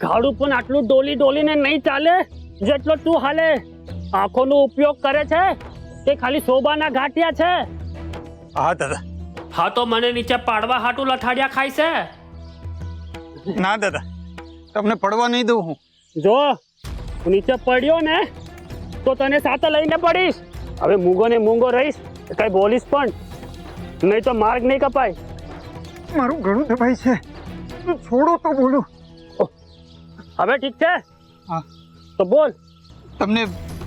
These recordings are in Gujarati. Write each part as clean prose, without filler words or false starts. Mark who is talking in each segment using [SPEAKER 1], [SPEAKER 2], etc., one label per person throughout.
[SPEAKER 1] ગાડું પણ આટલું ડોલી ડોલીને નહીં ચાલે જેટલો તું હાલે. આંખોનો ઉપયોગ કરે છે કે ખાલી શોભાના ઘાટિયા છે?
[SPEAKER 2] હા દાદા.
[SPEAKER 1] હા તો મને નીચે પાડવા હાટું લથાડિયા ખાય છે?
[SPEAKER 2] ના દાદા, તમને પડવા નહીં દઉં હું.
[SPEAKER 1] જો હું નીચે પડ્યો ને તો તને સાથે લઈને પડીશ. હવે મૂંગો ને મૂંગો રહીશ, કઈ બોલીશ પણ નહીં તો માર્ગ નહીં કપાય.
[SPEAKER 2] મારું ગળું દબાય છે, છોડો તો બોલું.
[SPEAKER 1] હવે ઠીક છે?
[SPEAKER 2] હા.
[SPEAKER 1] તો બોલ.
[SPEAKER 2] તમને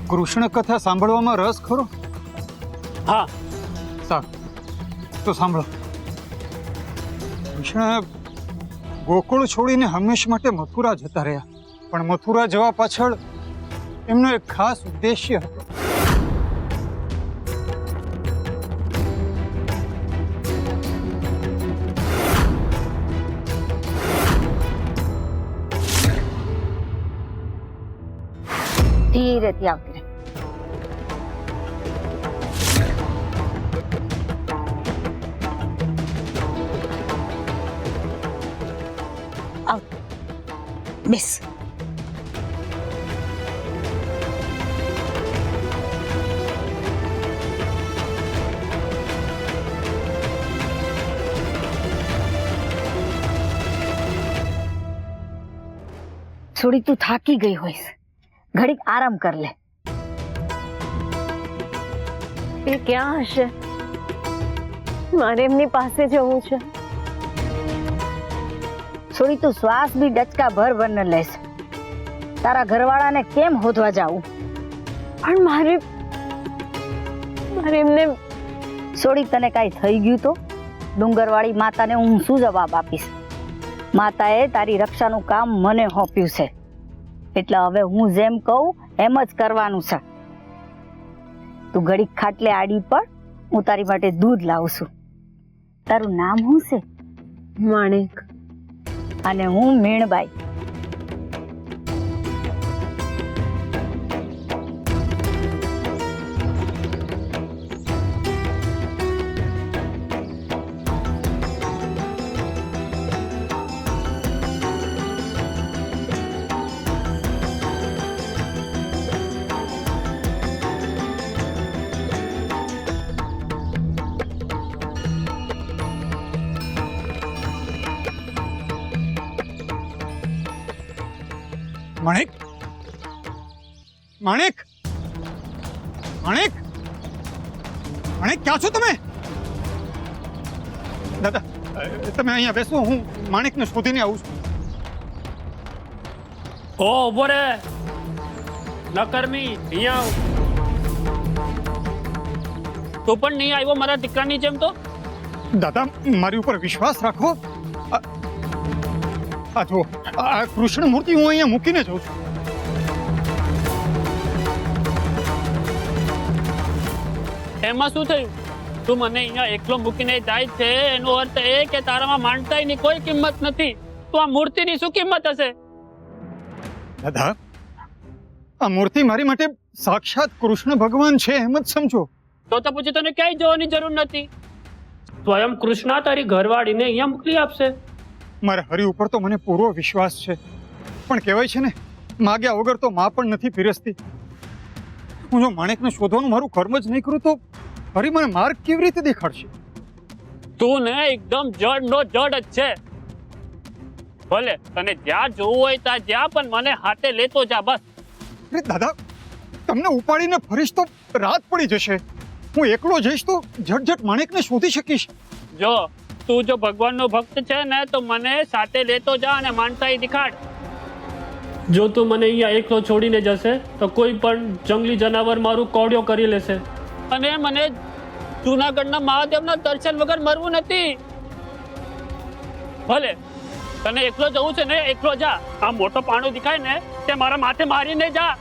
[SPEAKER 2] કૃષ્ણ કથા સાંભળવામાં રસ ખરો?
[SPEAKER 1] હા.
[SPEAKER 2] સારું, તો સાંભળો. કૃષ્ણ ગોકુળ છોડીને હંમેશ માટે મથુરા જતા રહ્યા, પણ મથુરા જવા પાછળ એમનો એક ખાસ ઉદ્દેશ્ય હતો.
[SPEAKER 3] ધીરેથી આવતી રહે. આવ, બેસ. થોડી તું થાકી ગઈ હોઈશ, ઘડીક આરામ કર લે.
[SPEAKER 4] એ ક્યાં હશે? મારે એમની પાસે જવું છે.
[SPEAKER 3] થોડી તું શ્વાસ બી ડચકા ભર ભર ન લેશ. તારા ઘરવાળાને કેમ હોદવા જાવું?
[SPEAKER 4] પણ મારે એમને
[SPEAKER 3] થોડી તને કાંઈ થઈ ગયું તો ડુંગરવાળી માતાને હું શું જવાબ આપીશ? માતાએ તારી રક્ષાનું કામ મને સોંપ્યું છે, એટલે હવે હું જેમ કહું એમ જ કરવાનું છે. તું ઘડીક ખાટલે આડી પડ, હું તારી માટે દૂધ લાવું છું. તારું નામ શું છે?
[SPEAKER 4] માણેક.
[SPEAKER 3] અને હું મીણબાઈ.
[SPEAKER 2] માણેક, માણેક, માણેક, માણેક, ક્યાં છો તમે? દાદા, તમે અહીંયા બેસો, હું માણેકને શોધીને આવું છું.
[SPEAKER 1] ઓ ઉભો રે નકર્મી, અહીંયા આવ. તું પણ નહીં આવ્યો મારા દીકરાની જેમ તો?
[SPEAKER 2] દાદા, મારી ઉપર વિશ્વાસ રાખો. આ જો આ કૃષ્ણ મૂર્તિ હું અહીંયા મૂકીને જાઉં છું.
[SPEAKER 1] એમાં શું થયું? તું મને અહીંયા એકલો મૂકીને જાય છે, એનો અર્થ એ કે તારામાં માનતાની કોઈ કિંમત નથી. તો આ મૂર્તિની શું કિંમત હશે?
[SPEAKER 2] દાદા, આ મૂર્તિ મારી માટે સાક્ષાત કૃષ્ણ ભગવાન છે એમ જ સમજો.
[SPEAKER 1] તો પછી તને ક્યાંય જવાની જરૂર નથી. સ્વયં કૃષ્ણ તારી ઘરવાળીને અહીંયા મોકલી આપશે.
[SPEAKER 2] મારા હરિ ઉપર તો મને પૂરો વિશ્વાસ છે, પણ કહેવાય છે ને, માગ્યા વગર તો માં પણ નથી પીરસતી. હું જો માણેકને શોધવાનું મારું કર્મ જ નહીં કરું તો હરિ મને માર્ગ કેવી રીતે દેખાડશે?
[SPEAKER 1] તું ને એકદમ જડ નો જડ જ છે. ભલે તને જ્યાં જોવું હોય ત્યાં જ્યાં, પણ મને હાથે લેતો જા બસ.
[SPEAKER 2] અરે દાદા, તમને ઉપાડીને ફરીશ તો રાત પડી જશે. હું એકલો જઈશ તો ઝટઝટ માણેકને શોધી શકીશ.
[SPEAKER 1] જો તું જો ભગવાનનો ભક્ત છે ને તો મને સાથે લેતો જા અને માનતાઈ દેખાડ. જો તું મને અહીંયા એકલો છોડીને જશે તો કોઈ પણ જંગલી જનાવર મારું કોડિયો કરી લેશે, અને મને જૂનાગઢના મહાદેવના દર્શન વગર મરવું નથી. ભલે તને એકલો જવું છે ને એકલો જા. આ મોટો પાણો દેખાય ને તે મારા માથે મારીને જા.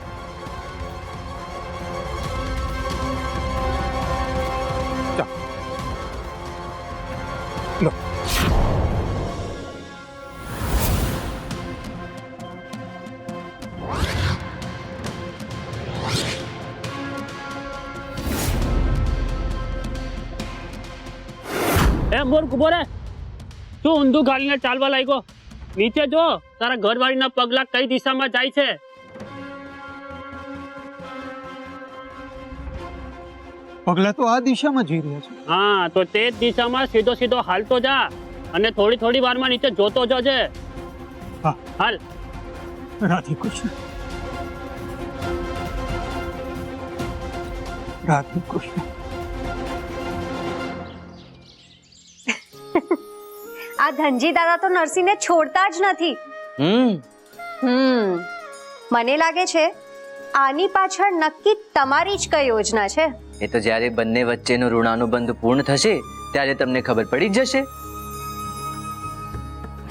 [SPEAKER 2] લો.
[SPEAKER 1] એ મૂર્ખ ઉભો રે. તું ઊંધું ગાલીને ચાલવા લાગ્યો. નીચે જો, તારા ઘરવાળીના પગલા કઈ દિશામાં જાય છે.
[SPEAKER 2] પગલા તો આ દિશામાં જઈ રહ્યા છે.
[SPEAKER 1] હા, તો તે જ દિશામાં સીધો સીધો હાલતો જા અને થોડી થોડી વારમાં નીચે જોતો જજે.
[SPEAKER 2] હા.
[SPEAKER 1] હાલ.
[SPEAKER 2] રાધે કૃષ્ણ. રાધે કૃષ્ણ.
[SPEAKER 5] આ ધનજી દાદા તો નરસિંહને છોડતા જ નથી. મને લાગે છે આની પાછળ નક્કી તમારી જ કઈ યોજના છે.
[SPEAKER 6] એ તો જ્યારે બંને વચ્ચેનું ઋણાનુબંધ પૂર્ણ થશે ત્યારે તમને ખબર પડી જ જશે.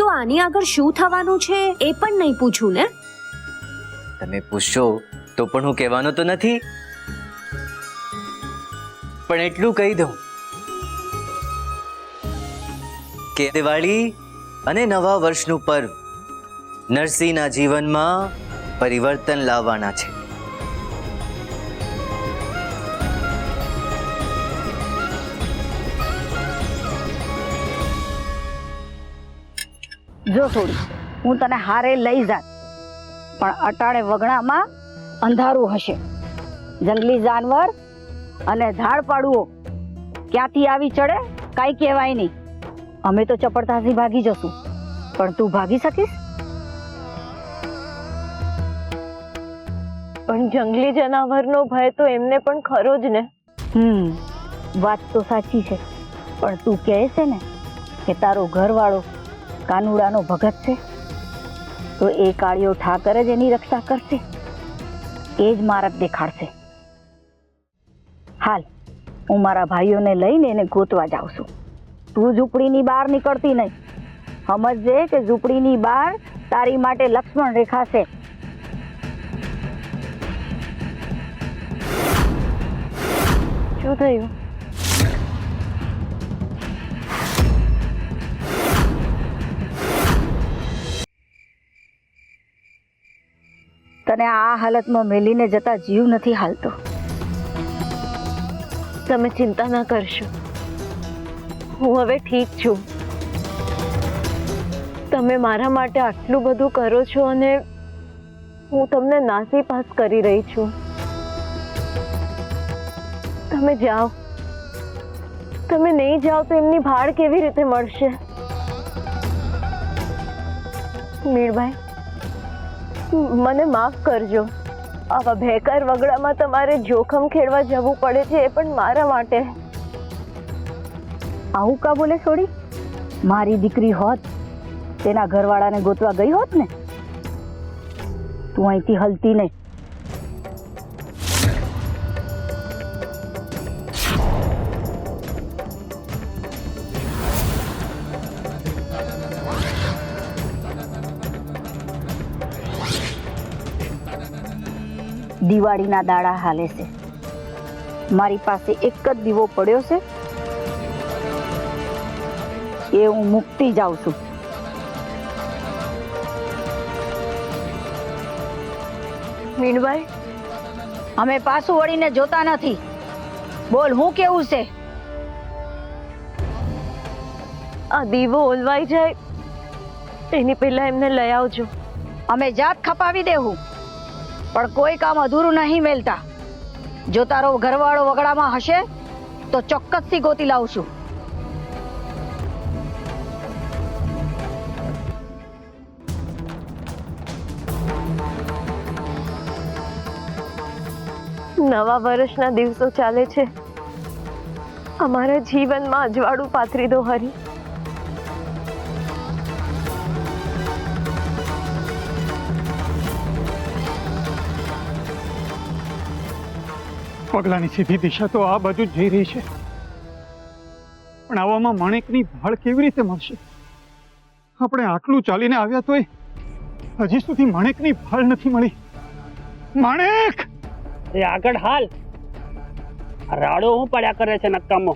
[SPEAKER 5] તો આની આગળ શું થવાનું છે એ પણ નહીં પૂછું ને.
[SPEAKER 6] તમે પૂછશો તો પણ હું કહેવાનો તો નથી, પણ એટલું કહી દઉં કે દિવાળી અને નવા વર્ષનું પર્વ નરસિંહના જીવનમાં પરિવર્તન લાવવાના છે.
[SPEAKER 3] જો થોડી હું તને હારે લઈ જાત, પણ અટાળે વગણામાં અંધારું હશે. જંગલી જાનવર અને ઝાડ પાડુઓ ક્યાંથી આવી ચડે કાંઈ કહેવાય નહીં. અમે તો ચપળતાથી ભાગી જશું, પણ તું ભાગી શકીશ?
[SPEAKER 4] પણ જંગલી જનાવરનો ભય તો એમને પણ ખરો જ ને.
[SPEAKER 3] વાત તો સાચી છે, પણ તું કહે છે ને કે તારો ઘરવાળો કાનુડાનો ભગત છે, તો એ કાળિયો ઠાકર જ એની રક્ષા કરશે. એ જ માર્ગ દેખાડશે. હાલ, હું મારા ભાઈઓને લઈને એને ગોતવા જાઉં છું. તું ઝૂંપડીની બહાર નીકળતી નહીં. સમજજે કે ઝૂંપડીની બહાર તારી માટે લક્ષ્મણ રેખા છે.
[SPEAKER 4] શું થયું?
[SPEAKER 3] તને આ હાલતમાં મેલીને જતા જીવ નથી હાલતો.
[SPEAKER 4] તમે ચિંતા ના કરશો, હું હવે ઠીક છું. તમે મારા માટે આટલું બધું કરો છો અને હું તમને નાસીપાસ કરી રહી છું. તમે જાઓ. તમે નહીં જાઓ તો એમની ભાડ કેવી રીતે મળશે? મીરભાઈ, મને માફ કરજો. આવા ભેકાર વગડામાં તમારે જોખમ ખેડવા જવું પડે છે, એ પણ મારા માટે.
[SPEAKER 3] આવું કા બોલે છોડી? મારી દીકરી હોત, તેના ઘરવાળાને ગોતવા ગઈ હોત ને. તું અહીંથી હલતી નહીં. દિવાળીના દાડા હાલે છે. મારી પાસે એક જ દીવો પડ્યો છે, એ હું મૂકતી જાઉં છું.
[SPEAKER 4] મીણભાઈ,
[SPEAKER 3] અમે પાછું વળીને જોતા નથી. બોલ, હું કેવું છે?
[SPEAKER 4] આ દીવો ઓલવાઈ જાય એની પહેલા એમને લઈ આવજો.
[SPEAKER 3] અમે જાત ખપાવી દેવું, પણ કોઈ કામ અધૂરું નહીં મેલતા. જો તારો ઘરવાળો વગડામાં હશે તો ચોક્કસથી ગોતી લાવશું.
[SPEAKER 4] નવા વર્ષના દિવસો ચાલે છે. અમારા જીવનમાં અજવાળું પાથરી દો હરી.
[SPEAKER 2] પગલાની સીધી દિશા તો આ બાજુ જ જઈ રહી છે, પણ આવામાં માણેકની ભાળ કેવી રીતે મળશે? આપણે આટલું ચાલીને આવ્યા તોય હજી સુધી માણેકની ભાળ નથી મળી. માણેક!
[SPEAKER 1] એ આગળ હાલ. રાડો હું પડ્યા કરે છે નક્કામો.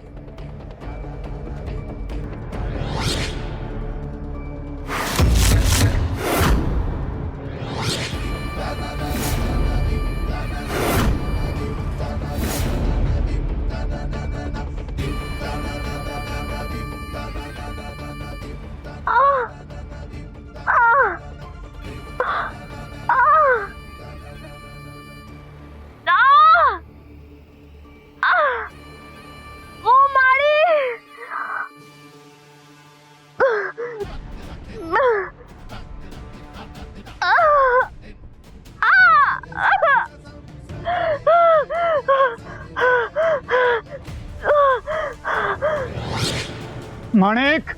[SPEAKER 2] માણેક,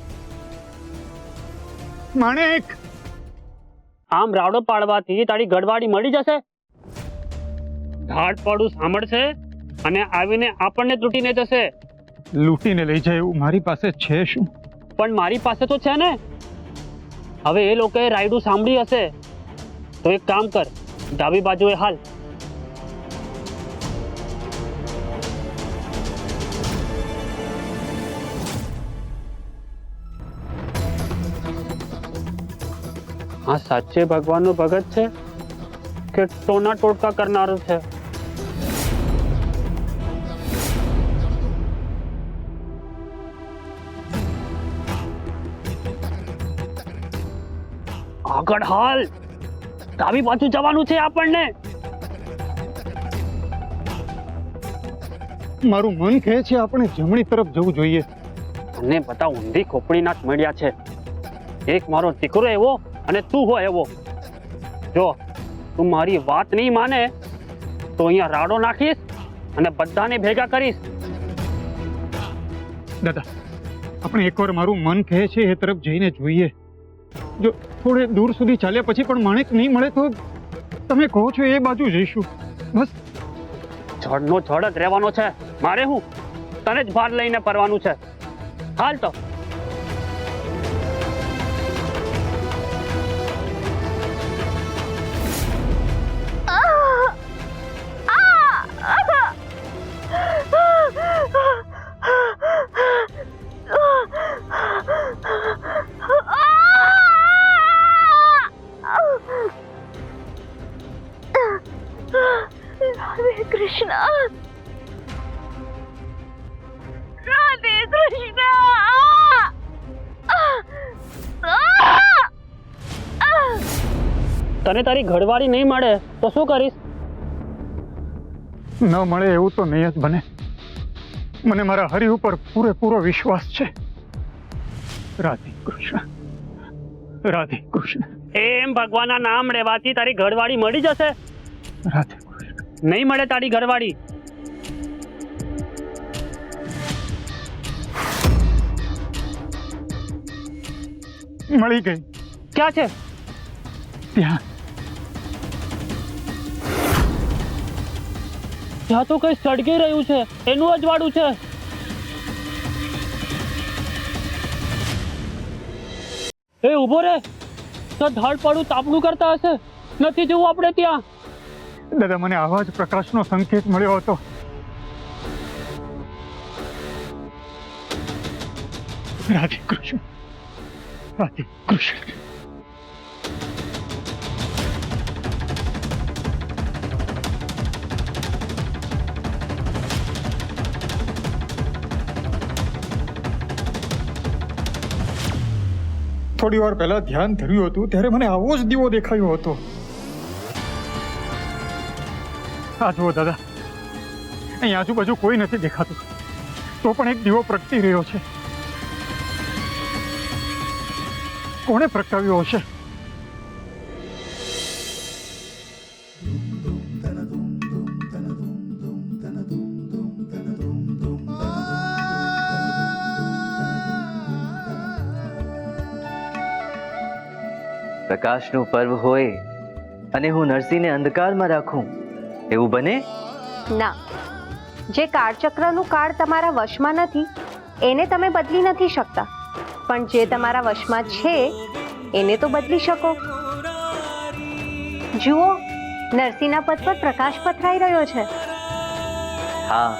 [SPEAKER 2] માણેક,
[SPEAKER 1] આમ રાવડો પાડવાથી તારી ઘરવાળી મળી જશે. ધાડ પડું સાંભળશે અને આવીને આપણને તૂટીને જશે.
[SPEAKER 2] લૂંટીને લઈ જાય એવું મારી પાસે છે શું?
[SPEAKER 1] પણ મારી પાસે તો છે ને. હવે એ લોકોએ રાયડું સાંભળી હશે તો એક કામ કર, ડાબી બાજુએ હાલ. આ સાચે ભગવાનનો ભગત છે કે ટોના ટોટકા કરનારો છે? આગળ હાલ, ડાબી બાજુ જવાનું છે આપણને.
[SPEAKER 2] મારું મન કહે છે આપણે જમણી તરફ જવું જોઈએ.
[SPEAKER 1] અને બધા ઊંધી ખોપડીના જ મળ્યા છે. એક મારો દીકરો એવો અને તું હો એવો. જો તું મારી વાત નહીં માને તો અહીંયા રાડો નાખીશ અને બધાને ભેગા કરીશ.
[SPEAKER 2] દાદા, આપણે એકવાર મારું મન કહે છે એ તરફ જઈને જોઈએ. જો થોડે દૂર સુધી ચાલ્યા પછી પણ માણેક નહીં મળે તો તમે કહો છો એ બાજુ જઈશું. બસ
[SPEAKER 1] જડનો જડ જ રહેવાનો છે. મારે હું તને જ ભાર લઈને પરવાનું છે. હાલ તો.
[SPEAKER 4] રાધે કૃષ્ણ, રાધે કૃષ્ણ.
[SPEAKER 1] તને તારી ઘરવાળી નહીં મળે તો શું કરીશ?
[SPEAKER 2] ન મળે એવું તો નહીં જ બને. મને મારા હરિ ઉપર પૂરેપૂરો વિશ્વાસ છે. રાધે કૃષ્ણ, રાધે કૃષ્ણ,
[SPEAKER 1] એમ ભગવાનના નામ લેવાથી તારી ઘરવાળી મળી જશે.
[SPEAKER 2] રાધે કૃષ્ણ.
[SPEAKER 1] નહીં મળે તારી ઘરવાળી.
[SPEAKER 2] મળી ગઈ.
[SPEAKER 1] ક્યાં છે?
[SPEAKER 2] ત્યાં
[SPEAKER 1] ત્યાં તો કઈ સળગી રહ્યું છે. એનું અજવાળું છે. એ ઉભો રે. તો ધડ પડું તાપણું કરતા હશે. નથી જવું આપણે ત્યાં.
[SPEAKER 2] દાદા, મને આવા જ પ્રકાશનો સંકેત મળ્યો હતો. રાધે કૃષ્ણ, રાધે કૃષ્ણ. થોડી વાર પહેલા ધ્યાન ધર્યું હતું ત્યારે મને આવો જ દીવો દેખાયો હતો. આ જુઓ દાદા, અહીં આજુબાજુ કોઈ નથી દેખાતું, તો પણ એક દીવો પ્રગટી રહ્યો છે. કોણે પ્રગટાવ્યો હશે?
[SPEAKER 6] પ્રકાશનું પર્વ હોય અને હું નરસિંહને અંધકારમાં રાખું, એવું બને?
[SPEAKER 5] ના, જે કાળચક્રનું કાળ તમારા વશમાં નથી એને તમે બદલી નથી શકતા, પણ જે તમારા વશમાં છે એને તો બદલી શકો. જુઓ, નરસિંહના પદ પર પ્રકાશ પથરાઈ રહ્યો છે.
[SPEAKER 6] હા,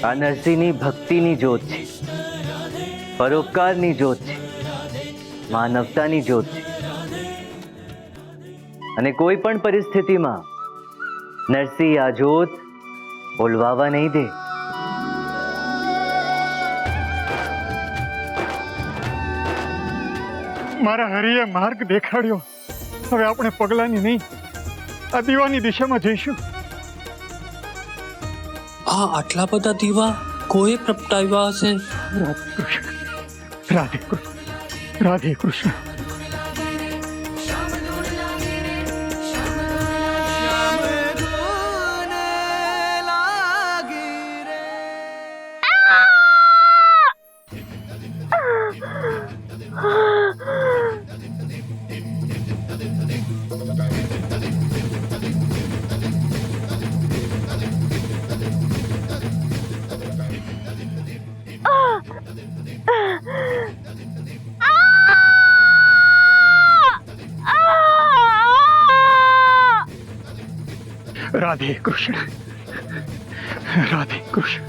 [SPEAKER 6] આ નરસિંહની ભક્તિની જ્યોત છે, પરોપકારની જ્યોત છે, માનવતાની જ્યોત છે. અને કોઈ પણ પરિસ્થિતિમાં નરસિંહ આ જ્યોત ઓલવાવા નહીં દે.
[SPEAKER 2] મારા હરિએ માર્ગ દેખાડ્યો. હવે આપણે પગલાની નહીં, આ દીવાની દિશામાં જઈશું.
[SPEAKER 1] આ આટલા બધા દીવા કોઈ પ્રગટાવ્યા હશે?
[SPEAKER 2] રાધે કૃષ્ણ, રાધે કૃષ્ણ, રાધે કૃષ્ણ. રાધે કૃષ્ણ, રાધે કૃષ્ણ,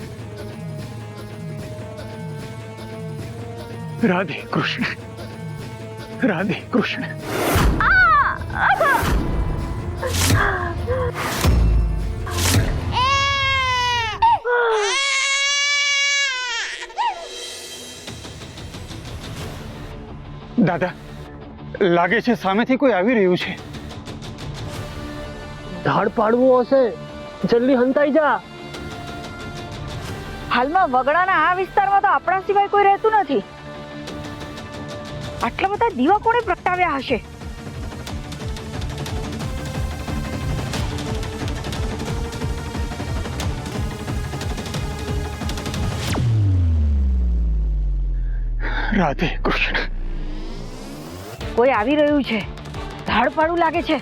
[SPEAKER 2] રાધે કૃષ્ણ, રાધે કૃષ્ણ. દાદા, લાગે છે સામેથી કોઈ આવી રહ્યું છે.
[SPEAKER 1] ધાડ પાડવું હશે, જલ્દી હંતાઈ જા.
[SPEAKER 3] હાલમાં વગડાના આ વિસ્તારમાં તો આપણા સિવાય કોઈ રહેતું નથી. આટલા બધા દીવા કોણે પ્રગટાવ્યા હશે?
[SPEAKER 2] રાધે કૃષ્ણ.
[SPEAKER 3] કોઈ આવી રહ્યું છે. ધાડ પાડું લાગે છે.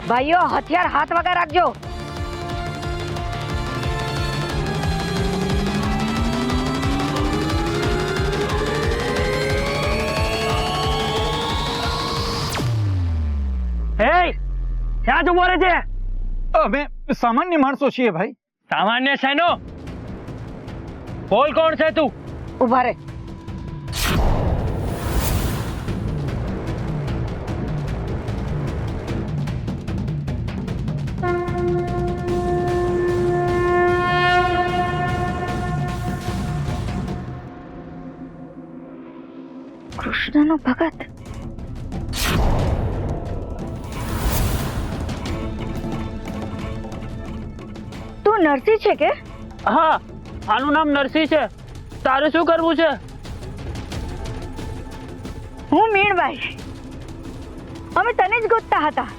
[SPEAKER 3] ભાઈઓ, હથિયાર હાથ વગર રાખજો.
[SPEAKER 1] ક્યાં જ ઉભો રહે છે?
[SPEAKER 2] અમે સામાન્ય માણસો છીએ ભાઈ.
[SPEAKER 1] સામાન્ય શેનો? બોલ, કોણ છે તું?
[SPEAKER 3] ઉભા રે. કૃષ્ણનો ભગત. તું નરસિંહ છે કે?
[SPEAKER 1] હા, આનું નામ નરસિંહ છે. તારે શું કરવું છે?
[SPEAKER 3] હું મીણબાઈ. અમે તને જ ગોતતા હતા.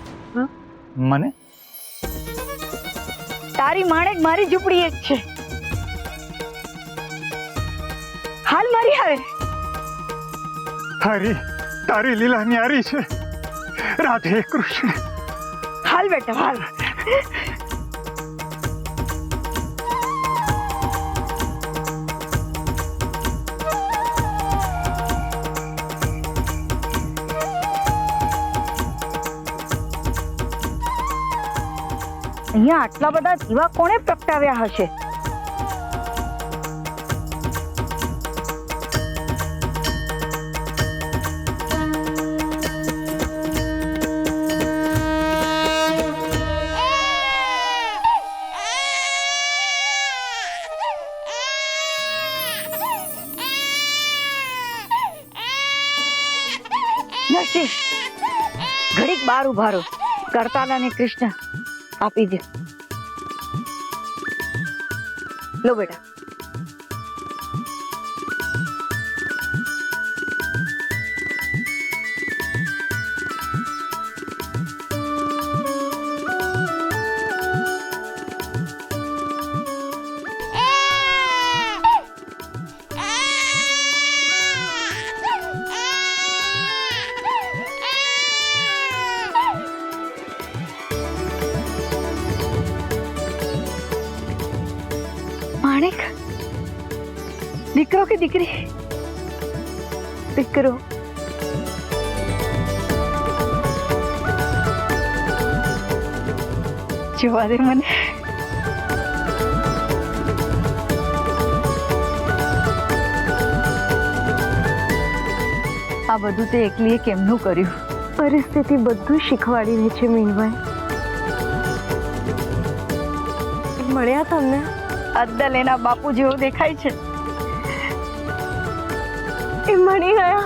[SPEAKER 2] મને
[SPEAKER 3] તારી માણેક મારી ઝૂંપડી એક છે. હાલ મારી આવે.
[SPEAKER 2] તારી તારી લીલા ન્યારી છે. રાધે કૃષ્ણ.
[SPEAKER 3] હાલ બેટા, હાલ. અહીંયા આટલા બધા દીવા કોણે પ્રગટાવ્યા હશે? નરસિંહ, ઘડીક બાર ઉભા રહો. કરતાલ અને કૃષ્ણ આપી દે. લો બેટા. માણેક, દીકરો કે દીકરી? દીકરો. જોવા દે મને. આ બધું તે એકલીએ કેમનું કર્યું?
[SPEAKER 4] પરિસ્થિતિ બધું શીખવાડી રહી છે મીણબાઈ. મળ્યા તમને?
[SPEAKER 3] અદ્દલ એના બાપુ જેવો દેખાય છે.
[SPEAKER 4] એ મળી ગયા.